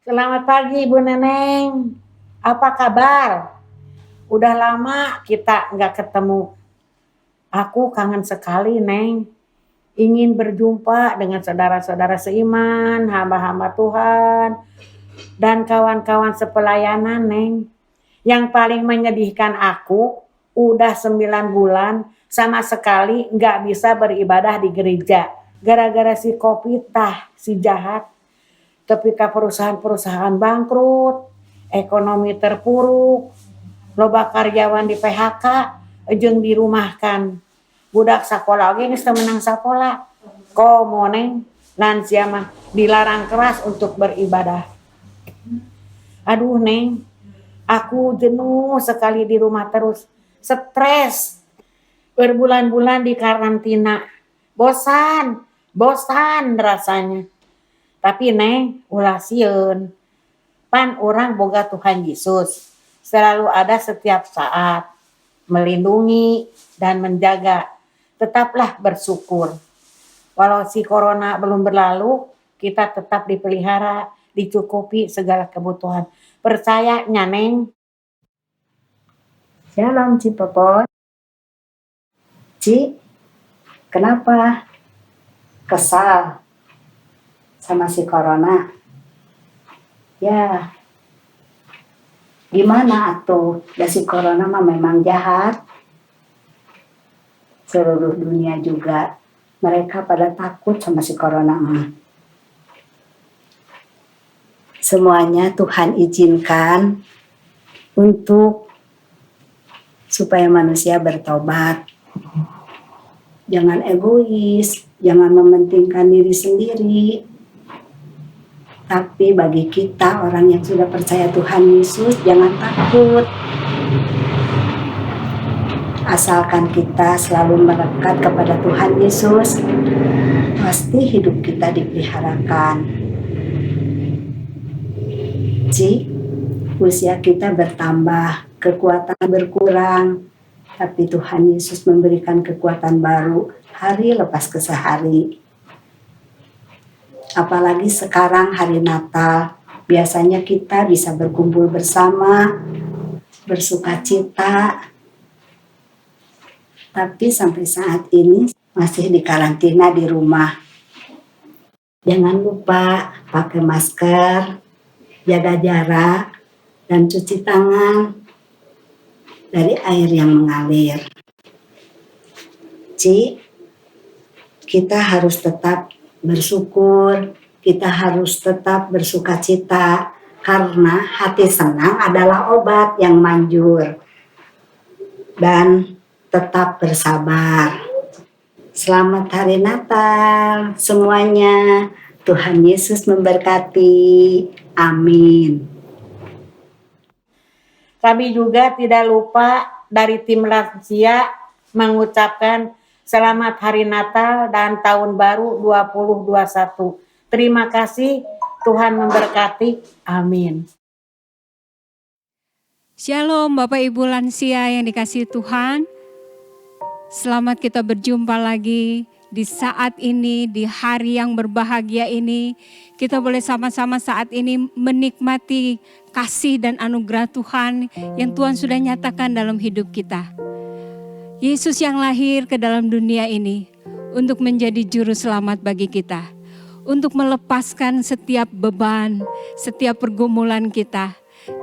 Selamat pagi Ibu Neneng. Apa kabar? Udah lama kita nggak ketemu. Aku kangen sekali, Neng. Ingin berjumpa dengan saudara-saudara seiman, hamba-hamba Tuhan, dan kawan-kawan sepelayanan, Neng. Yang paling menyedihkan aku, udah 9 bulan sama sekali nggak bisa beribadah di gereja. Gara-gara si Covid si jahat. Ketika perusahaan-perusahaan bangkrut, ekonomi terpuruk, loba karyawan di PHK, jeung dirumahkan. Budak sakola oge geus teu meunang sakola. Komo Neng, lansia mah dilarang keras untuk beribadah. Aduh Neng, aku jenuh sekali di rumah terus. Stres. Berbulan-bulan di karantina. Bosan rasanya. Tapi Neng, ulah sieun. Pan orang boga Tuhan Yesus. Selalu ada setiap saat. Melindungi dan menjaga. Tetaplah bersyukur. Walau si corona belum berlalu, kita tetap dipelihara, dicukupi segala kebutuhan. Percayanya Neng. Shalom Ci Popot. Ci, kenapa kesal sama si corona? Ya, gimana atuh? Ya si corona mah memang jahat. Seluruh dunia juga mereka pada takut sama si corona mah. Semuanya Tuhan izinkan untuk supaya manusia bertobat. Jangan egois, jangan mementingkan diri sendiri. Tapi bagi kita orang yang sudah percaya Tuhan Yesus, jangan takut. Asalkan kita selalu melekat kepada Tuhan Yesus, pasti hidup kita dipeliharakan. Ci, usia kita bertambah, kekuatan berkurang, tapi Tuhan Yesus memberikan kekuatan baru hari lepas ke sehari. Apalagi sekarang hari Natal, biasanya kita bisa berkumpul bersama, bersukacita. Tapi sampai saat ini masih di karantina di rumah. Jangan lupa pakai masker, jaga jarak, dan cuci tangan dari air yang mengalir. Ci, kita harus tetap bersyukur, kita harus tetap bersukacita, karena hati senang adalah obat yang manjur. Dan tetap bersabar. Selamat Hari Natal semuanya. Tuhan Yesus memberkati. Amin. Kami juga tidak lupa dari tim lansia mengucapkan Selamat Hari Natal dan Tahun Baru 2021. Terima kasih, Tuhan memberkati. Amin. Shalom Bapak Ibu lansia yang dikasihi Tuhan. Selamat kita berjumpa lagi di saat ini, di hari yang berbahagia ini. Kita boleh sama-sama saat ini menikmati kasih dan anugerah Tuhan yang Tuhan sudah nyatakan dalam hidup kita. Yesus yang lahir ke dalam dunia ini untuk menjadi juru selamat bagi kita. Untuk melepaskan setiap beban, setiap pergumulan kita.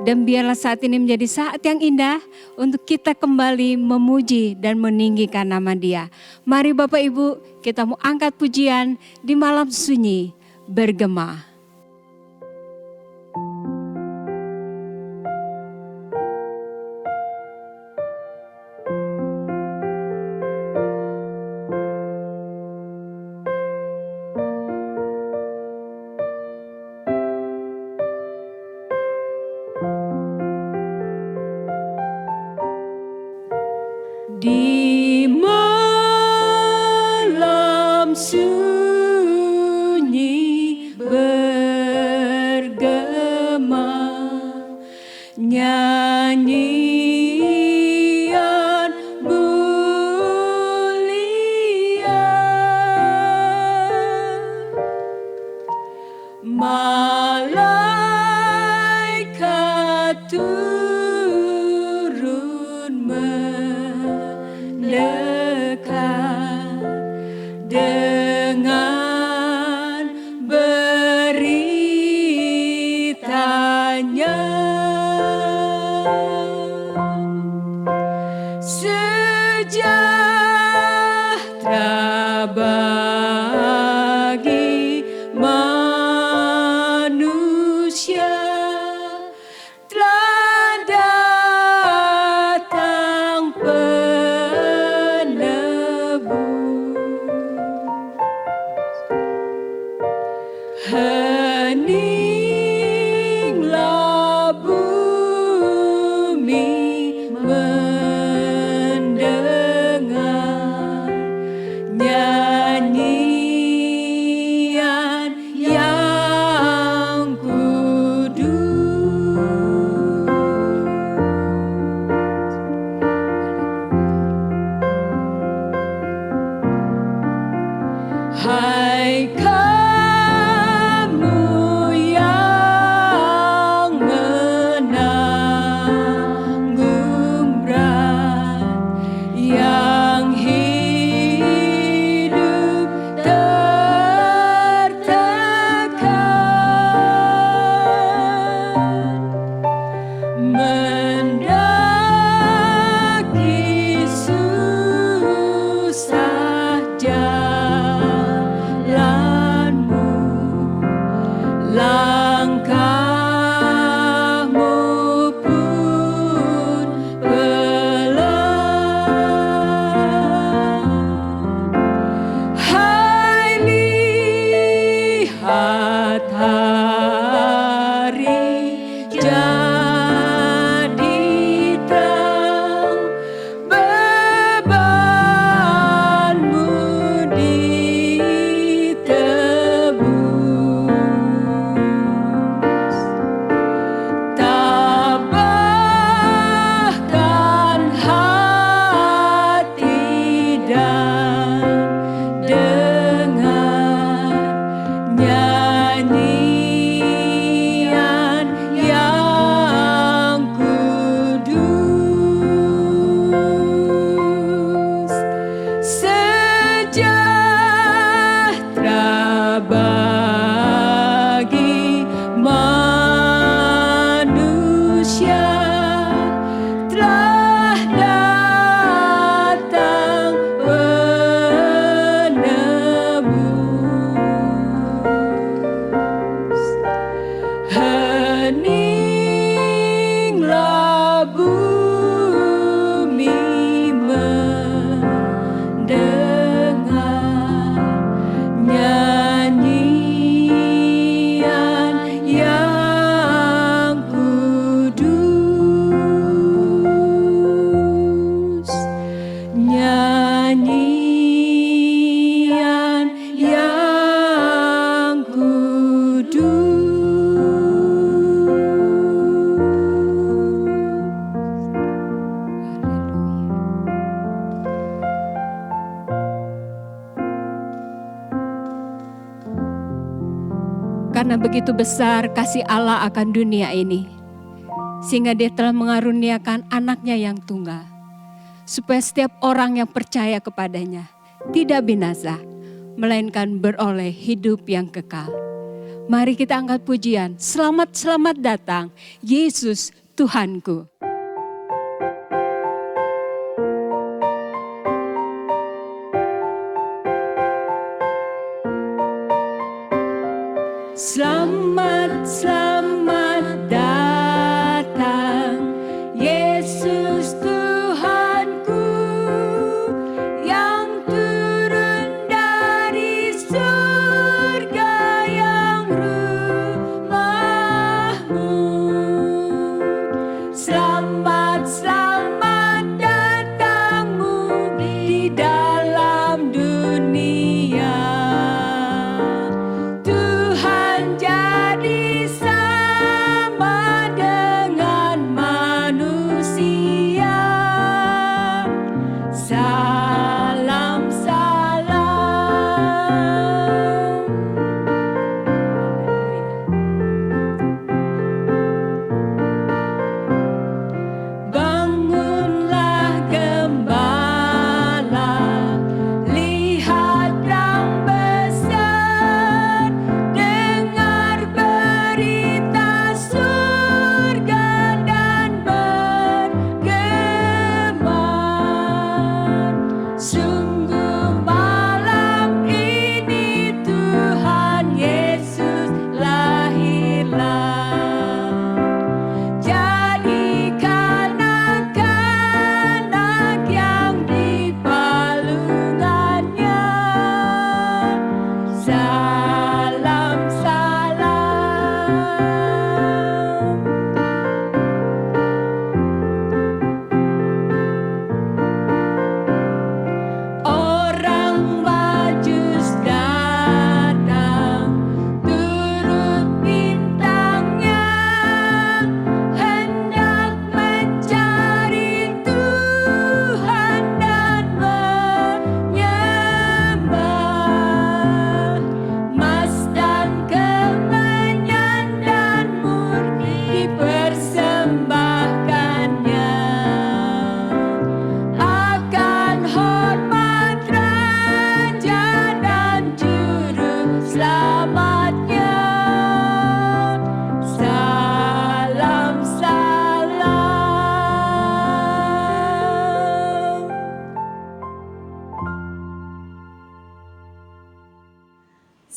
Dan biarlah saat ini menjadi saat yang indah untuk kita kembali memuji dan meninggikan nama Dia. Mari Bapak Ibu, kita mau angkat pujian di malam sunyi bergema. Di malam sunyi bergema, nyanyian mulia, malam turun mendekat dengan beritanya. Sejahtera bagi manusia, telah datang penebus. Heninglah bumi mendengar nyanyian yang kudus. Hai kamu yang menanggung berat, yang hidup tertekan, mendaki susah jalanmu, langkahmu pun pelan. Hai, lihat hari jadi terang, bebanmu ditebus. Tabahkan hati dan dengar nyanyian yang kudus. Sejahtera bagi manusia, telah datang penebus. Heninglah bumi mendengar nyanyian yang kudus, nyanyian yang kudus. Karena begitu besar kasih Allah akan dunia ini, sehingga Dia telah mengaruniakan anaknya yang tunggal, supaya setiap orang yang percaya kepadanya tidak binasa, melainkan beroleh hidup yang kekal. Mari kita angkat pujian, selamat selamat datang Yesus Tuhanku. Selamat, selamat datang Yesus Tuhanku, yang turun dari surga yang rumahmu. Selamat, selamat datangmu di dalam dunia. Tuhan jadi sama dengan manusia. Salam, salam.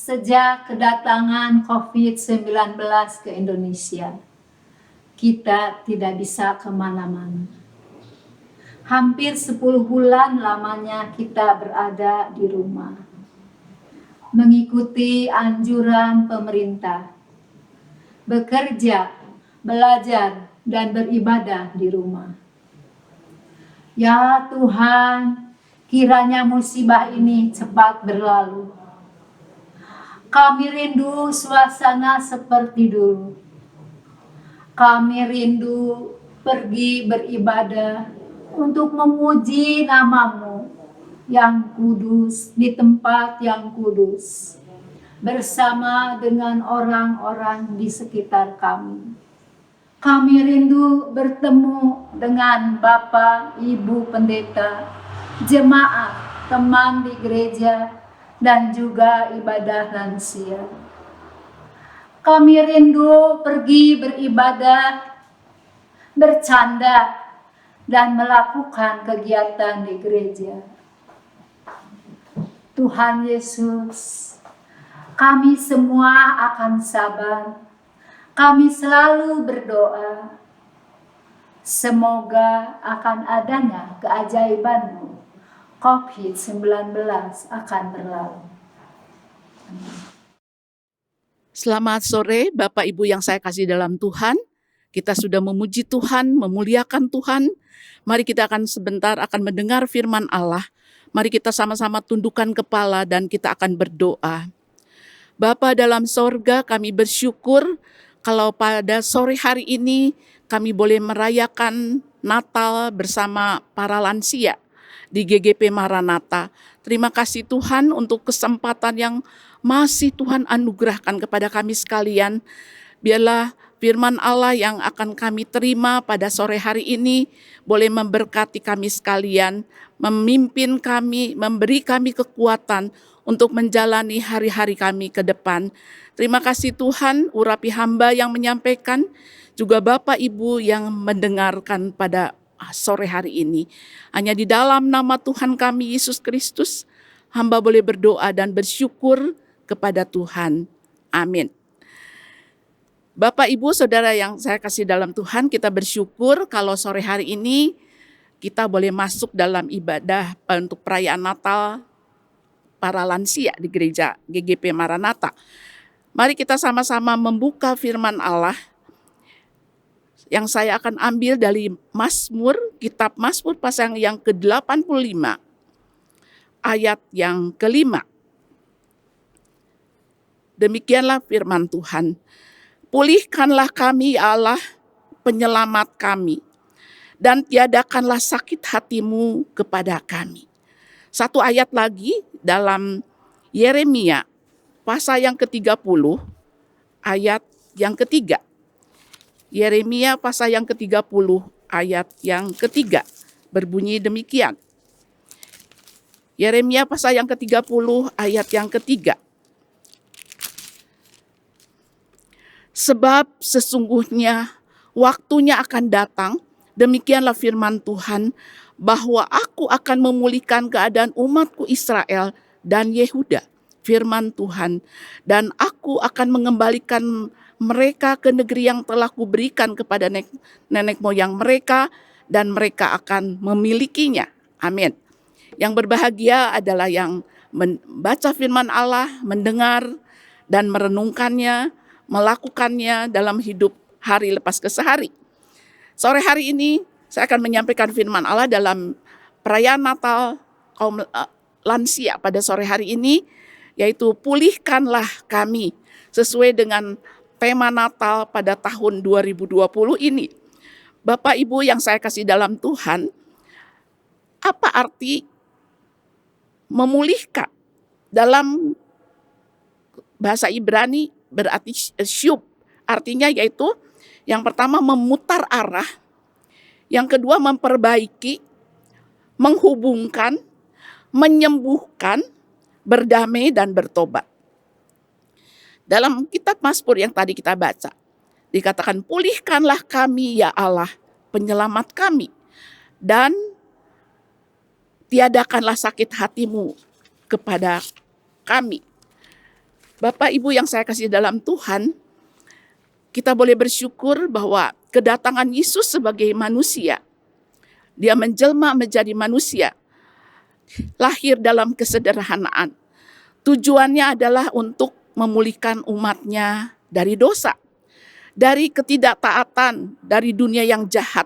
Sejak kedatangan COVID-19 ke Indonesia, kita tidak bisa kemana-mana. Hampir 10 bulan lamanya kita berada di rumah, mengikuti anjuran pemerintah, bekerja, belajar, dan beribadah di rumah. Ya Tuhan, kiranya musibah ini cepat berlalu. Kami rindu suasana seperti dulu. Kami rindu pergi beribadah untuk memuji nama-Mu yang kudus di tempat yang kudus, bersama dengan orang-orang di sekitar kami. Kami rindu bertemu dengan Bapak, Ibu Pendeta, jemaat, teman di gereja, dan juga ibadah lansia. Kami rindu pergi beribadah, bercanda, dan melakukan kegiatan di gereja. Tuhan Yesus, kami semua akan sabar. Kami selalu berdoa, semoga akan adanya keajaiban-Mu, COVID-19 akan berlalu. Selamat sore Bapak Ibu yang saya kasih dalam Tuhan. Kita sudah memuji Tuhan, memuliakan Tuhan. Mari kita akan sebentar akan mendengar firman Allah. Mari kita sama-sama tundukkan kepala dan kita akan berdoa. Bapa dalam sorga, kami bersyukur kalau pada sore hari ini kami boleh merayakan Natal bersama para lansia di GGP Maranatha. Terima kasih Tuhan untuk kesempatan yang masih Tuhan anugerahkan kepada kami sekalian. Biarlah firman Allah yang akan kami terima pada sore hari ini boleh memberkati kami sekalian, memimpin kami, memberi kami kekuatan untuk menjalani hari-hari kami ke depan. Terima kasih Tuhan, urapi hamba yang menyampaikan, juga Bapak Ibu yang mendengarkan pada sore hari ini. Hanya di dalam nama Tuhan kami Yesus Kristus, hamba boleh berdoa dan bersyukur kepada Tuhan. Amin. Bapak, Ibu, Saudara yang saya kasih dalam Tuhan, kita bersyukur kalau sore hari ini kita boleh masuk dalam ibadah untuk perayaan Natal para lansia di gereja GGP Maranatha. Mari kita sama-sama membuka firman Allah yang saya akan ambil dari Mazmur, kitab Mazmur pasal yang ke-85, ayat yang ke-5. Demikianlah firman Tuhan. Pulihkanlah kami ya Allah, penyelamat kami, dan tiadakanlah sakit hatimu kepada kami. Satu ayat lagi dalam Yeremia pasal yang ke-30, ayat yang ketiga. Yeremia pasal yang ke-30, ayat yang ketiga, berbunyi demikian. Yeremia pasal yang ke-30, ayat yang ketiga. Sebab sesungguhnya waktunya akan datang, demikianlah firman Tuhan, bahwa aku akan memulihkan keadaan umatku Israel dan Yehuda, firman Tuhan, dan aku akan mengembalikan mereka ke negeri yang telah kuberikan kepada nenek moyang mereka, dan mereka akan memilikinya. Amin. Yang berbahagia adalah yang membaca firman Allah, mendengar dan merenungkannya, melakukannya dalam hidup hari lepas ke sehari. Sore hari ini saya akan menyampaikan firman Allah dalam perayaan Natal kaum lansia pada sore hari ini, yaitu pulihkanlah kami, sesuai dengan tema Natal pada tahun 2020 ini. Bapak Ibu yang saya kasih dalam Tuhan, apa arti memulihkan? Dalam bahasa Ibrani berarti syub, artinya yaitu yang pertama memutar arah, yang kedua memperbaiki, menghubungkan, menyembuhkan, berdamai dan bertobat. Dalam kitab Mazmur yang tadi kita baca, dikatakan pulihkanlah kami ya Allah, penyelamat kami, dan tiadakanlah sakit hatimu kepada kami. Bapak Ibu yang saya kasih dalam Tuhan, kita boleh bersyukur bahwa kedatangan Yesus sebagai manusia, dia menjelma menjadi manusia, lahir dalam kesederhanaan. Tujuannya adalah untuk memulihkan umatnya dari dosa, dari ketidaktaatan, dari dunia yang jahat,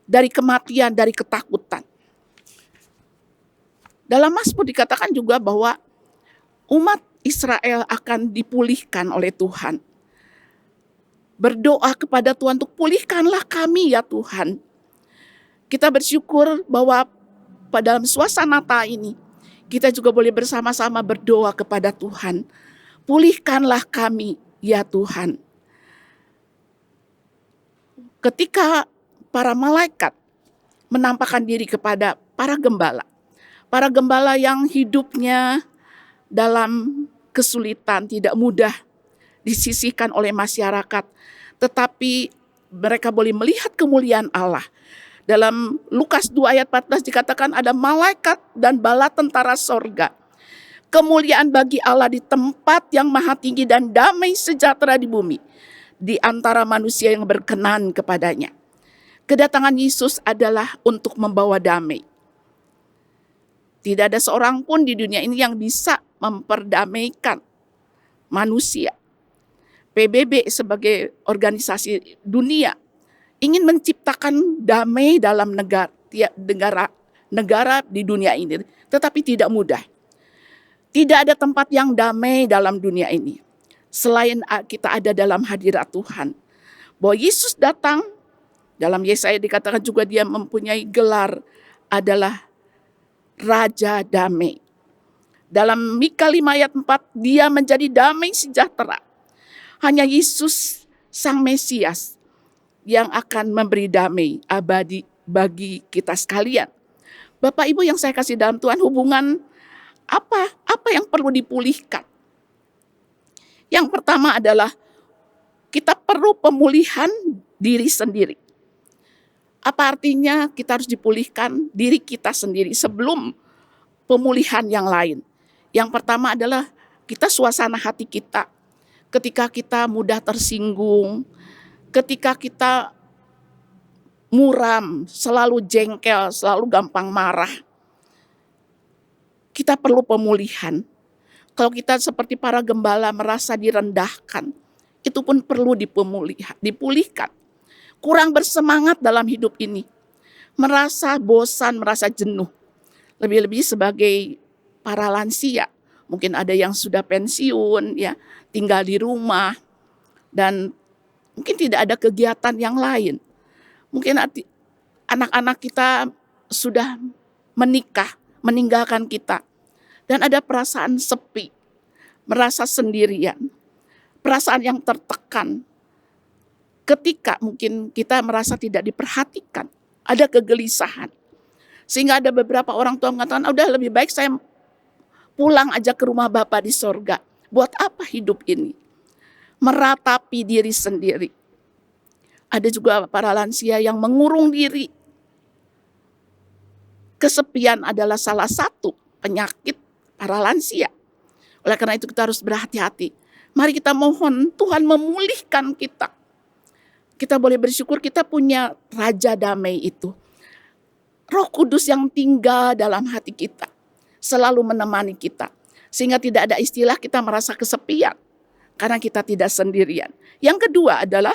dari kematian, dari ketakutan. Dalam Mazmur dikatakan juga bahwa umat Israel akan dipulihkan oleh Tuhan. Berdoa kepada Tuhan untuk pulihkanlah kami ya Tuhan. Kita bersyukur bahwa pada dalam suasana Natal ini, kita juga boleh bersama-sama berdoa kepada Tuhan. Pulihkanlah kami ya Tuhan. Ketika para malaikat menampakkan diri kepada para gembala yang hidupnya dalam kesulitan, tidak mudah disisihkan oleh masyarakat, tetapi mereka boleh melihat kemuliaan Allah. Dalam Lukas 2 ayat 14 dikatakan ada malaikat dan bala tentara sorga. Kemuliaan bagi Allah di tempat yang maha tinggi dan damai sejahtera di bumi, di antara manusia yang berkenan kepadanya. Kedatangan Yesus adalah untuk membawa damai. Tidak ada seorang pun di dunia ini yang bisa memperdamaikan manusia. PBB sebagai organisasi dunia ingin menciptakan damai dalam negara di dunia ini, tetapi tidak mudah. Tidak ada tempat yang damai dalam dunia ini selain kita ada dalam hadirat Tuhan. Bahwa Yesus datang, dalam Yesaya dikatakan juga dia mempunyai gelar adalah Raja Damai. Dalam Mika 5 ayat 4, dia menjadi damai sejahtera. Hanya Yesus Sang Mesias yang akan memberi damai abadi bagi kita sekalian. Bapak Ibu yang saya kasih dalam Tuhan, hubungan apa yang perlu dipulihkan? Yang pertama adalah kita perlu pemulihan diri sendiri. Apa artinya kita harus dipulihkan diri kita sendiri sebelum pemulihan yang lain? Yang pertama adalah kita suasana hati kita. Ketika kita mudah tersinggung, ketika kita muram, selalu jengkel, selalu gampang marah, kita perlu pemulihan. Kalau kita seperti para gembala merasa direndahkan, itu pun perlu dipulihkan. Kurang bersemangat dalam hidup ini, merasa bosan, merasa jenuh. Lebih-lebih sebagai para lansia, mungkin ada yang sudah pensiun, ya, tinggal di rumah, dan mungkin tidak ada kegiatan yang lain. Mungkin anak-anak kita sudah menikah, meninggalkan kita. Dan ada perasaan sepi, merasa sendirian, perasaan yang tertekan. Ketika mungkin kita merasa tidak diperhatikan, ada kegelisahan. Sehingga ada beberapa orang tua mengatakan, udah lebih baik saya pulang aja ke rumah Bapa di sorga. Buat apa hidup ini? Meratapi diri sendiri. Ada juga para lansia yang mengurung diri. Kesepian adalah salah satu penyakit para lansia. Oleh karena itu kita harus berhati-hati. Mari kita mohon Tuhan memulihkan kita. Kita boleh bersyukur kita punya Raja Damai itu. Roh Kudus yang tinggal dalam hati kita. Selalu menemani kita. Sehingga tidak ada istilah kita merasa kesepian. Karena kita tidak sendirian. Yang kedua adalah,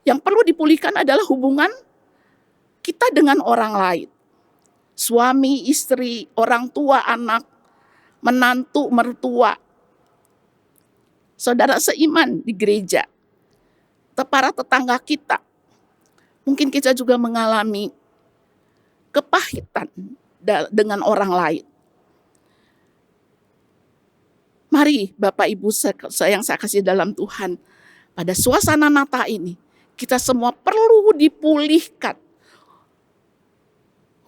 yang perlu dipulihkan adalah hubungan kita dengan orang lain. Suami, istri, orang tua, anak, menantu, mertua, saudara seiman di gereja, para tetangga kita. Mungkin kita juga mengalami kepahitan dengan orang lain. Mari Bapak Ibu yang saya kasih dalam Tuhan, pada suasana Natal ini, kita semua perlu dipulihkan.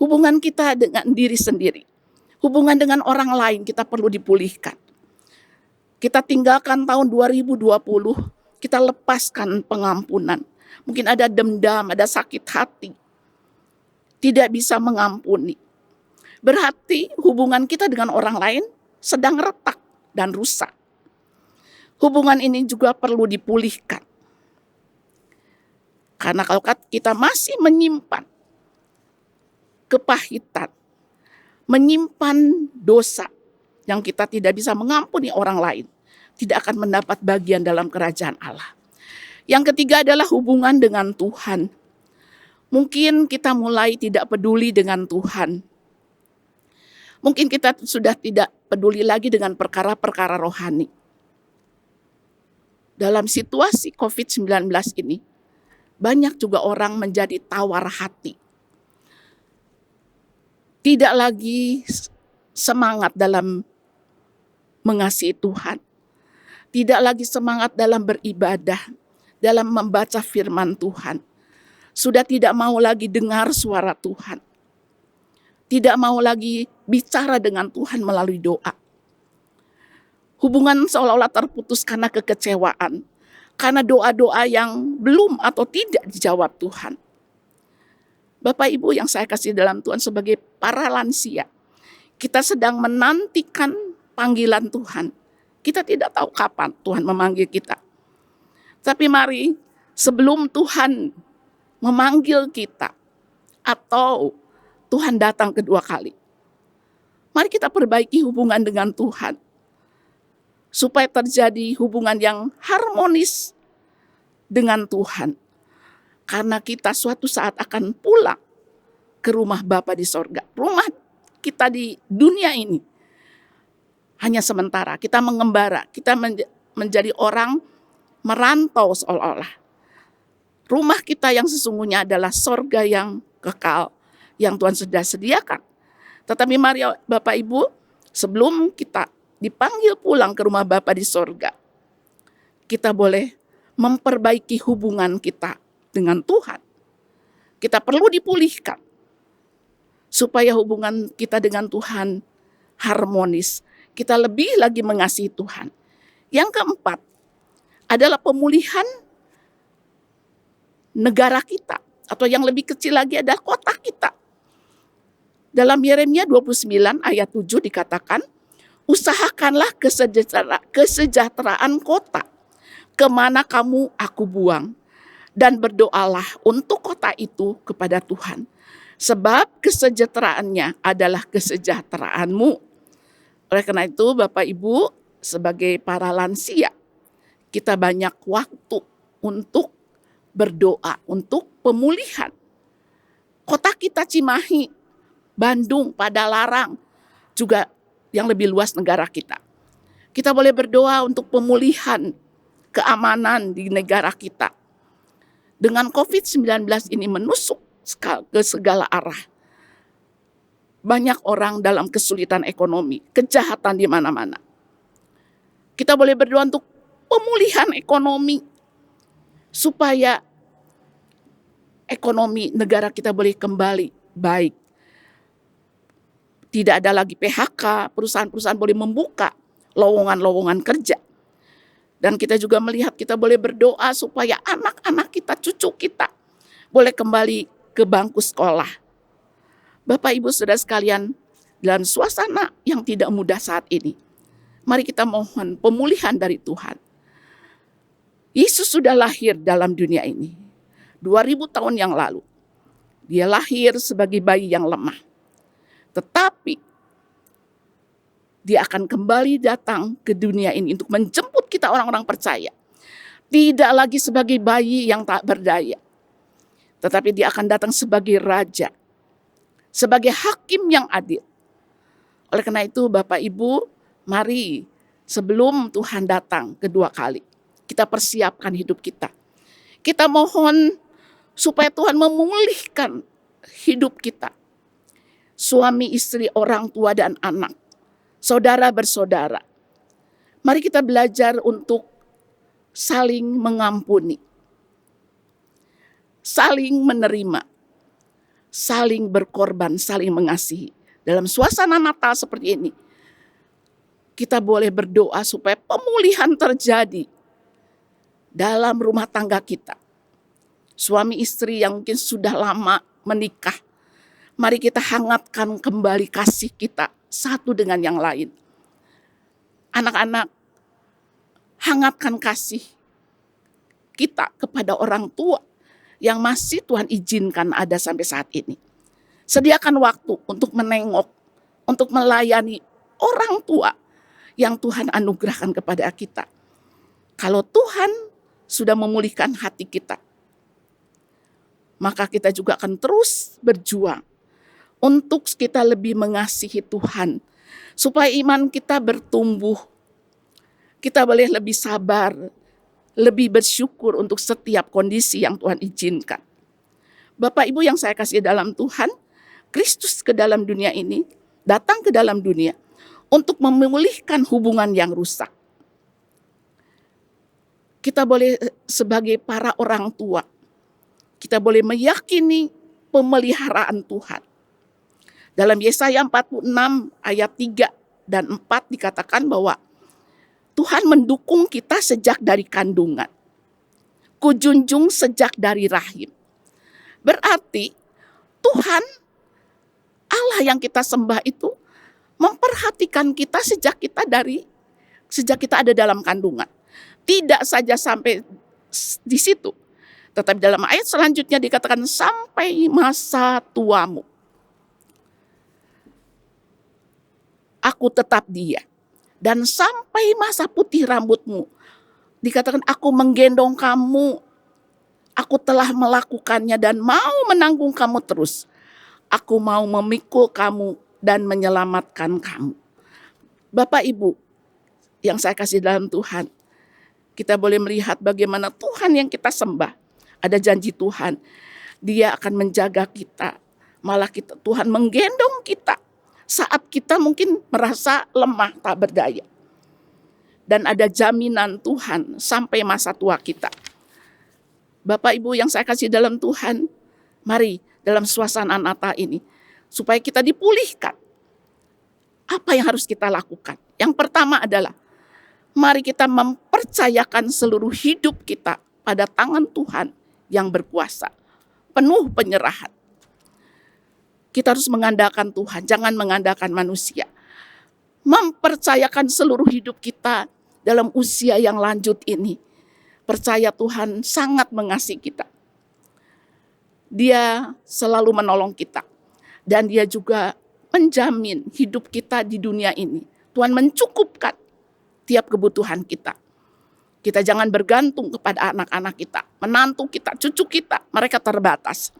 Hubungan kita dengan diri sendiri. Hubungan dengan orang lain kita perlu dipulihkan. Kita tinggalkan tahun 2020, kita lepaskan pengampunan. Mungkin ada dendam, ada sakit hati. Tidak bisa mengampuni. Berarti hubungan kita dengan orang lain sedang retak. dan rusak. Hubungan ini juga perlu dipulihkan. Karena kalau kita masih menyimpan kepahitan, menyimpan dosa yang kita tidak bisa mengampuni orang lain, tidak akan mendapat bagian dalam kerajaan Allah. Yang ketiga adalah hubungan dengan Tuhan. Mungkin kita mulai tidak peduli dengan Tuhan. Mungkin kita sudah tidak peduli lagi dengan perkara-perkara rohani. Dalam situasi COVID-19 ini, banyak juga orang menjadi tawar hati. Tidak lagi semangat dalam mengasihi Tuhan. Tidak lagi semangat dalam beribadah, dalam membaca firman Tuhan. Sudah tidak mau lagi dengar suara Tuhan. Tidak mau lagi bicara dengan Tuhan melalui doa. Hubungan seolah-olah terputus karena kekecewaan. Karena doa-doa yang belum atau tidak dijawab Tuhan. Bapak Ibu yang saya kasih dalam Tuhan, sebagai para lansia, kita sedang menantikan panggilan Tuhan. Kita tidak tahu kapan Tuhan memanggil kita. Tapi mari sebelum Tuhan memanggil kita atau Tuhan datang kedua kali, mari kita perbaiki hubungan dengan Tuhan. Supaya terjadi hubungan yang harmonis dengan Tuhan. Karena kita suatu saat akan pulang ke rumah Bapa di sorga. Rumah kita di dunia ini hanya sementara. Kita mengembara, kita menjadi orang merantau seolah-olah. Rumah kita yang sesungguhnya adalah sorga yang kekal, yang Tuhan sudah sediakan. Tetapi mari Bapak Ibu, sebelum kita dipanggil pulang ke rumah Bapa di sorga, kita boleh memperbaiki hubungan kita dengan Tuhan. Kita perlu dipulihkan supaya hubungan kita dengan Tuhan harmonis. Kita lebih lagi mengasihi Tuhan. Yang keempat adalah pemulihan negara kita, atau yang lebih kecil lagi adalah kota kita. Dalam Yeremia 29 ayat 7 dikatakan, usahakanlah kesejahteraan kota kemana aku buang, dan berdoalah untuk kota itu kepada Tuhan, sebab kesejahteraannya adalah kesejahteraanmu. Oleh karena itu Bapak Ibu, sebagai para lansia, kita banyak waktu untuk berdoa untuk pemulihan. Kota kita Cimahi, Bandung, Padalarang, juga yang lebih luas negara kita. Kita boleh berdoa untuk pemulihan keamanan di negara kita. Dengan COVID-19 ini menusuk ke segala arah. Banyak orang dalam kesulitan ekonomi, kejahatan di mana-mana. Kita boleh berdoa untuk pemulihan ekonomi, supaya ekonomi negara kita boleh kembali baik. Tidak ada lagi PHK, perusahaan-perusahaan boleh membuka lowongan-lowongan kerja. Dan kita juga melihat, kita boleh berdoa supaya anak-anak kita, cucu kita boleh kembali ke bangku sekolah. Bapak Ibu Saudara sekalian, dalam suasana yang tidak mudah saat ini, mari kita mohon pemulihan dari Tuhan. Yesus sudah lahir dalam dunia ini 2000 tahun yang lalu. Dia lahir sebagai bayi yang lemah. Tetapi dia akan kembali datang ke dunia ini untuk menjemput kita orang-orang percaya. Tidak lagi sebagai bayi yang tak berdaya. Tetapi dia akan datang sebagai raja. Sebagai hakim yang adil. Oleh karena itu Bapak Ibu, mari sebelum Tuhan datang kedua kali, kita persiapkan hidup kita. Kita mohon supaya Tuhan memulihkan hidup kita. Suami, istri, orang tua, dan anak. Saudara bersaudara. Mari kita belajar untuk saling mengampuni. Saling menerima. Saling berkorban, saling mengasihi. Dalam suasana Natal seperti ini, kita boleh berdoa supaya pemulihan terjadi dalam rumah tangga kita. Suami istri yang mungkin sudah lama menikah, mari kita hangatkan kembali kasih kita satu dengan yang lain. Anak-anak, hangatkan kasih kita kepada orang tua yang masih Tuhan izinkan ada sampai saat ini. Sediakan waktu untuk menengok, untuk melayani orang tua yang Tuhan anugerahkan kepada kita. Kalau Tuhan sudah memulihkan hati kita, maka kita juga akan terus berjuang untuk kita lebih mengasihi Tuhan, supaya iman kita bertumbuh. Kita boleh lebih sabar, lebih bersyukur untuk setiap kondisi yang Tuhan izinkan. Bapak Ibu yang saya kasih dalam Tuhan, Kristus ke dalam dunia ini, datang ke dalam dunia untuk memulihkan hubungan yang rusak. Kita boleh sebagai para orang tua, kita boleh meyakini pemeliharaan Tuhan. Dalam Yesaya 46 ayat 3 dan 4 dikatakan bahwa Tuhan mendukung kita sejak dari kandungan, kujunjung sejak dari rahim. Berarti Tuhan, Allah yang kita sembah itu memperhatikan kita sejak kita ada dalam kandungan. Tidak saja sampai di situ, tetapi dalam ayat selanjutnya dikatakan sampai masa tuamu. Aku tetap dia. Dan sampai masa putih rambutmu, dikatakan aku menggendong kamu. Aku telah melakukannya dan mau menanggung kamu terus. Aku mau memikul kamu dan menyelamatkan kamu. Bapak Ibu yang saya kasih dalam Tuhan, kita boleh melihat bagaimana Tuhan yang kita sembah. Ada janji Tuhan, Dia akan menjaga kita. Malah Tuhan menggendong kita saat kita mungkin merasa lemah, tak berdaya. Dan ada jaminan Tuhan sampai masa tua kita. Bapak Ibu yang saya kasih dalam Tuhan, mari dalam suasana Natal ini, supaya kita dipulihkan. Apa yang harus kita lakukan? Yang pertama adalah, mari kita mempercayakan seluruh hidup kita pada tangan Tuhan yang berkuasa. Penuh penyerahan. Kita harus mengandalkan Tuhan, jangan mengandalkan manusia. Mempercayakan seluruh hidup kita dalam usia yang lanjut ini. Percaya Tuhan sangat mengasihi kita. Dia selalu menolong kita. Dan Dia juga menjamin hidup kita di dunia ini. Tuhan mencukupkan tiap kebutuhan kita. Kita jangan bergantung kepada anak-anak kita, menantu kita, cucu kita. Mereka terbatas.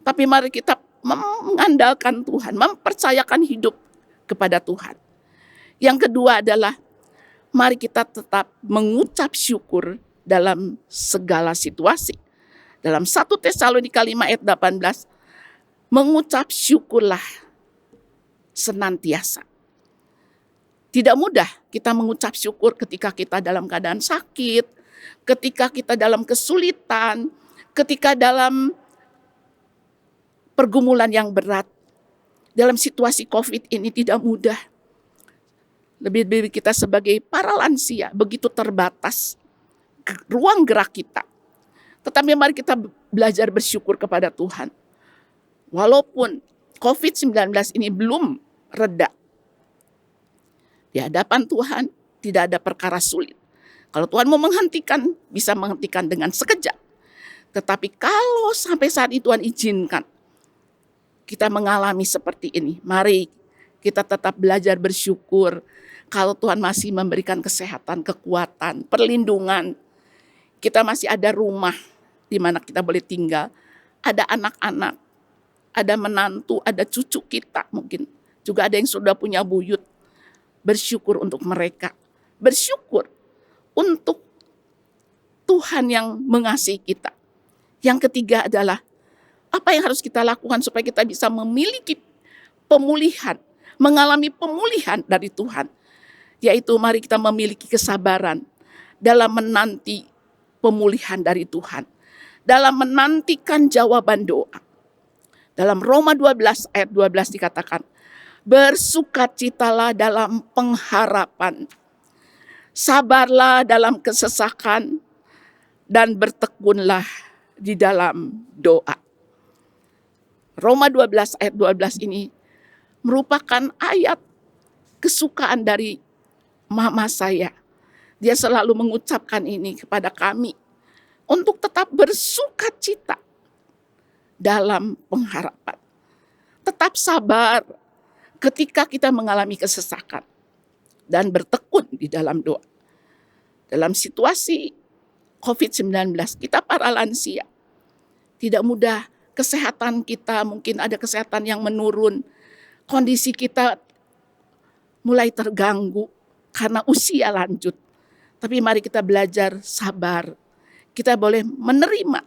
Tapi mari kita mengandalkan Tuhan, mempercayakan hidup kepada Tuhan. Yang kedua adalah, mari kita tetap mengucap syukur dalam segala situasi. Dalam 1 Tesalonika 5 ayat 18, mengucap syukurlah senantiasa. Tidak mudah kita mengucap syukur ketika kita dalam keadaan sakit, ketika kita dalam kesulitan, ketika dalam pergumulan yang berat. Dalam situasi COVID ini tidak mudah. Lebih-lebih kita sebagai para lansia, begitu terbatas ruang gerak kita. Tetapi mari kita belajar bersyukur kepada Tuhan. Walaupun COVID-19 ini belum reda, di hadapan Tuhan tidak ada perkara sulit. Kalau Tuhan mau menghentikan, bisa menghentikan dengan sekejap. Tetapi kalau sampai saat itu Tuhan izinkan, kita mengalami seperti ini, mari kita tetap belajar bersyukur. Kalau Tuhan masih memberikan kesehatan, kekuatan, perlindungan, kita masih ada rumah di mana kita boleh tinggal, ada anak-anak, ada menantu, ada cucu kita mungkin. Juga ada yang sudah punya buyut. Bersyukur untuk mereka. Bersyukur untuk Tuhan yang mengasihi kita. Yang ketiga adalah, apa yang harus kita lakukan supaya kita bisa memiliki pemulihan, mengalami pemulihan dari Tuhan. Yaitu mari kita memiliki kesabaran dalam menanti pemulihan dari Tuhan. Dalam menantikan jawaban doa. Dalam Roma 12 ayat 12 dikatakan, bersukacitalah dalam pengharapan, sabarlah dalam kesesakan, dan bertekunlah di dalam doa. Roma 12 ayat 12 ini merupakan ayat kesukaan dari mama saya, dia selalu mengucapkan ini kepada kami untuk tetap bersukacita dalam pengharapan. Tetap sabar ketika kita mengalami kesesakan dan bertekun di dalam doa. Dalam situasi COVID-19, kita para lansia tidak mudah, kesehatan kita mungkin ada kesehatan yang menurun, kondisi kita mulai terganggu karena usia lanjut. Tapi mari kita belajar sabar. Kita boleh menerima,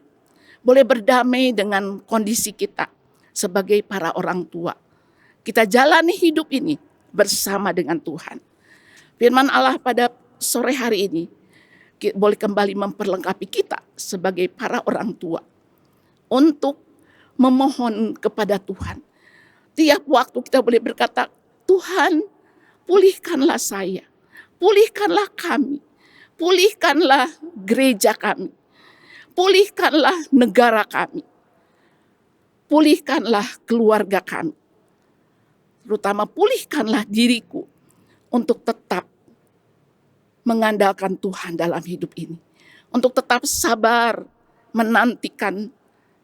boleh berdamai dengan kondisi kita sebagai para orang tua. Kita jalani hidup ini bersama dengan Tuhan. Firman Allah pada sore hari ini boleh kembali memperlengkapi kita sebagai para orang tua untuk memohon kepada Tuhan. Tiap waktu kita boleh berkata, Tuhan, pulihkanlah saya, pulihkanlah kami, pulihkanlah gereja kami, pulihkanlah negara kami, pulihkanlah keluarga kami, terutama pulihkanlah diriku untuk tetap mengandalkan Tuhan dalam hidup ini, untuk tetap sabar menantikan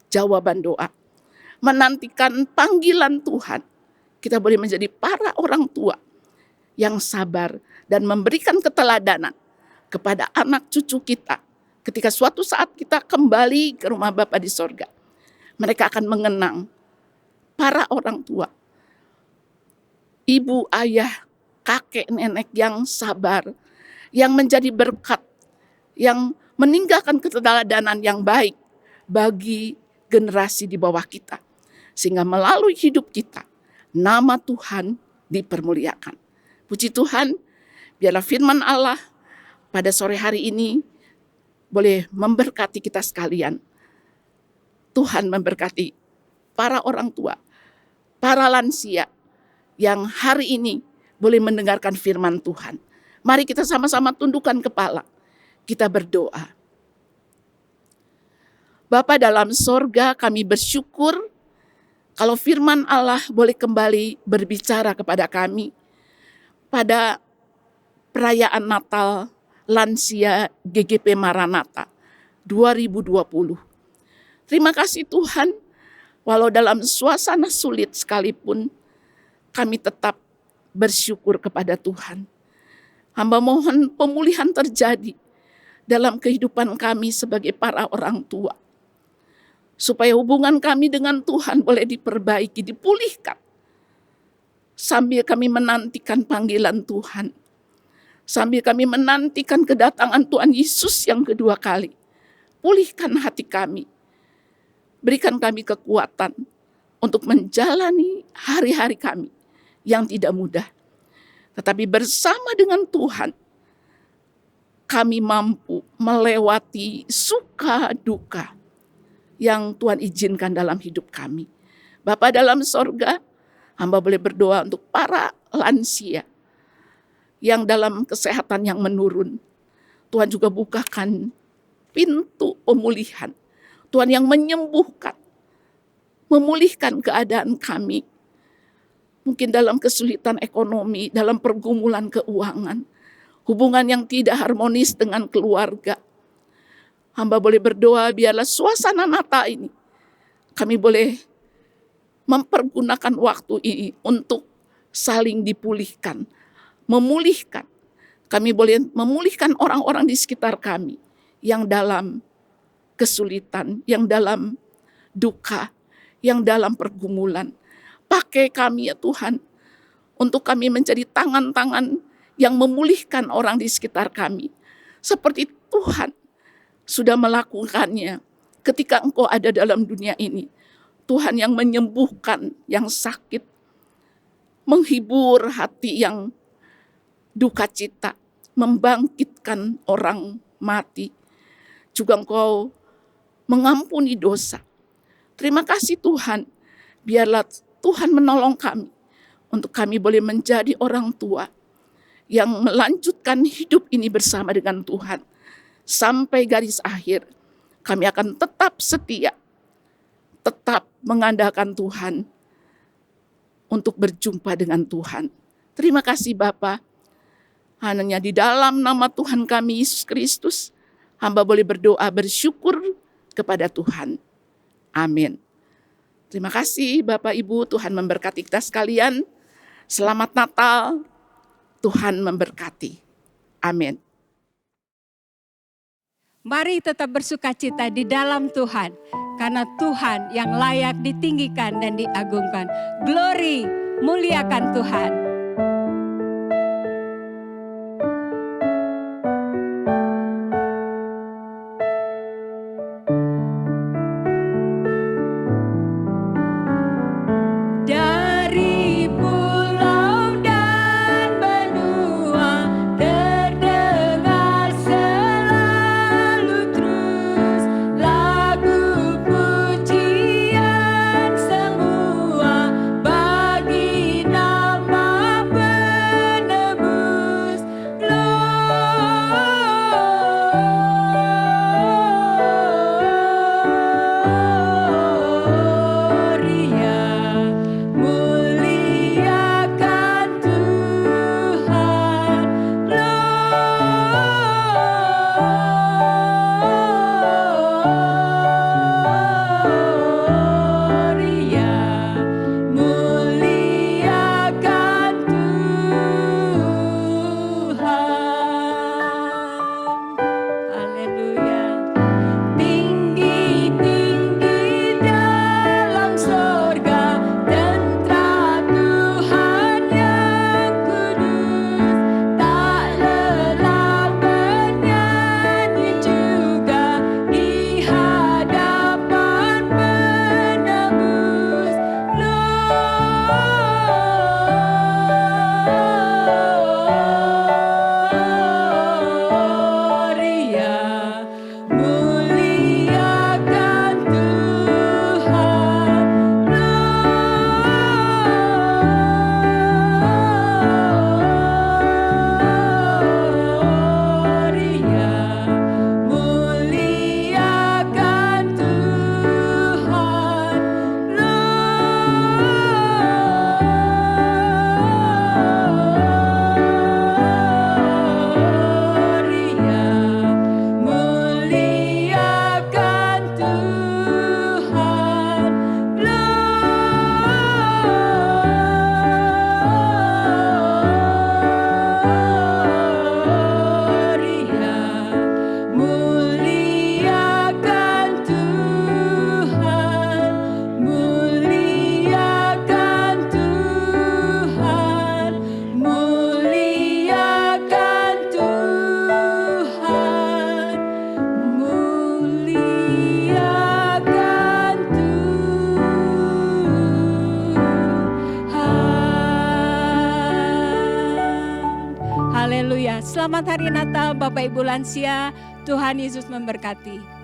jawaban doa, menantikan panggilan Tuhan. Kita boleh menjadi para orang tua yang sabar dan memberikan keteladanan kepada anak cucu kita. Ketika suatu saat kita kembali ke rumah Bapa di sorga, mereka akan mengenang para orang tua, ibu, ayah, kakek, nenek yang sabar, yang menjadi berkat, yang meninggalkan keteladanan yang baik bagi generasi di bawah kita. Sehingga melalui hidup kita, nama Tuhan dipermuliakan. Puji Tuhan, biarlah firman Allah pada sore hari ini boleh memberkati kita sekalian. Tuhan memberkati para orang tua, para lansia yang hari ini boleh mendengarkan firman Tuhan. Mari kita sama-sama tundukkan kepala. Kita berdoa. Bapa dalam sorga, kami bersyukur kalau firman Allah boleh kembali berbicara kepada kami pada perayaan Natal Lansia GGP Maranatha 2020. Terima kasih Tuhan, walau dalam suasana sulit sekalipun, kami tetap bersyukur kepada Tuhan. Hamba mohon pemulihan terjadi dalam kehidupan kami sebagai para orang tua. Supaya hubungan kami dengan Tuhan boleh diperbaiki, dipulihkan. Sambil kami menantikan panggilan Tuhan. Sambil kami menantikan kedatangan Tuhan Yesus yang kedua kali. Pulihkan hati kami. Berikan kami kekuatan untuk menjalani hari-hari kami yang tidak mudah. Tetapi bersama dengan Tuhan, kami mampu melewati suka duka yang Tuhan izinkan dalam hidup kami. Bapa dalam sorga, hamba boleh berdoa untuk para lansia yang dalam kesehatan yang menurun. Tuhan juga bukakan pintu pemulihan. Tuhan yang menyembuhkan, memulihkan keadaan kami. Mungkin dalam kesulitan ekonomi, dalam pergumulan keuangan, hubungan yang tidak harmonis dengan keluarga. Hamba boleh berdoa biarlah suasana Natal ini kami boleh mempergunakan waktu ini untuk saling dipulihkan, memulihkan. Kami boleh memulihkan orang-orang di sekitar kami yang dalam kesulitan, yang dalam duka, yang dalam pergumulan. Pakai kami ya Tuhan, untuk kami menjadi tangan-tangan yang memulihkan orang di sekitar kami. Seperti Tuhan sudah melakukannya ketika Engkau ada dalam dunia ini. Tuhan yang menyembuhkan yang sakit, menghibur hati yang duka cita, membangkitkan orang mati. Juga Engkau mengampuni dosa. Terima kasih Tuhan, biarlah Tuhan menolong kami untuk kami boleh menjadi orang tua yang melanjutkan hidup ini bersama dengan Tuhan. Sampai garis akhir, kami akan tetap setia, tetap mengandalkan Tuhan untuk berjumpa dengan Tuhan. Terima kasih Bapa. Hanya di dalam nama Tuhan kami Yesus Kristus, hamba boleh berdoa bersyukur kepada Tuhan. Amin. Terima kasih Bapak Ibu, Tuhan memberkati kita sekalian. Selamat Natal, Tuhan memberkati. Amin. Mari tetap bersukacita di dalam Tuhan, karena Tuhan yang layak ditinggikan dan diagungkan. Glory, muliakan Tuhan. Dari pulau dan benua terdengar selalu terus lagu pujian semua bagi nama penebus. Gloria, muliakan Tuhan. Gloria, muliakan Tuhan. Haleluya. Tinggi-tinggi dalam sorga, tentara Tuhan yang kudus. Tak lelah bernyanyi juga di hadapan penebus. Gloria, muliakan Tuhan. Gloria, muliakan Tuhan. Gloria, muliakan Tuhan. Gloria, muliakan Tuhan. Muliakan Tuhan. Muliakan Tuhan. Muliakan Tuhan. Haleluya. Selamat hari Natal Bapak Ibu lansia. Tuhan Yesus memberkati.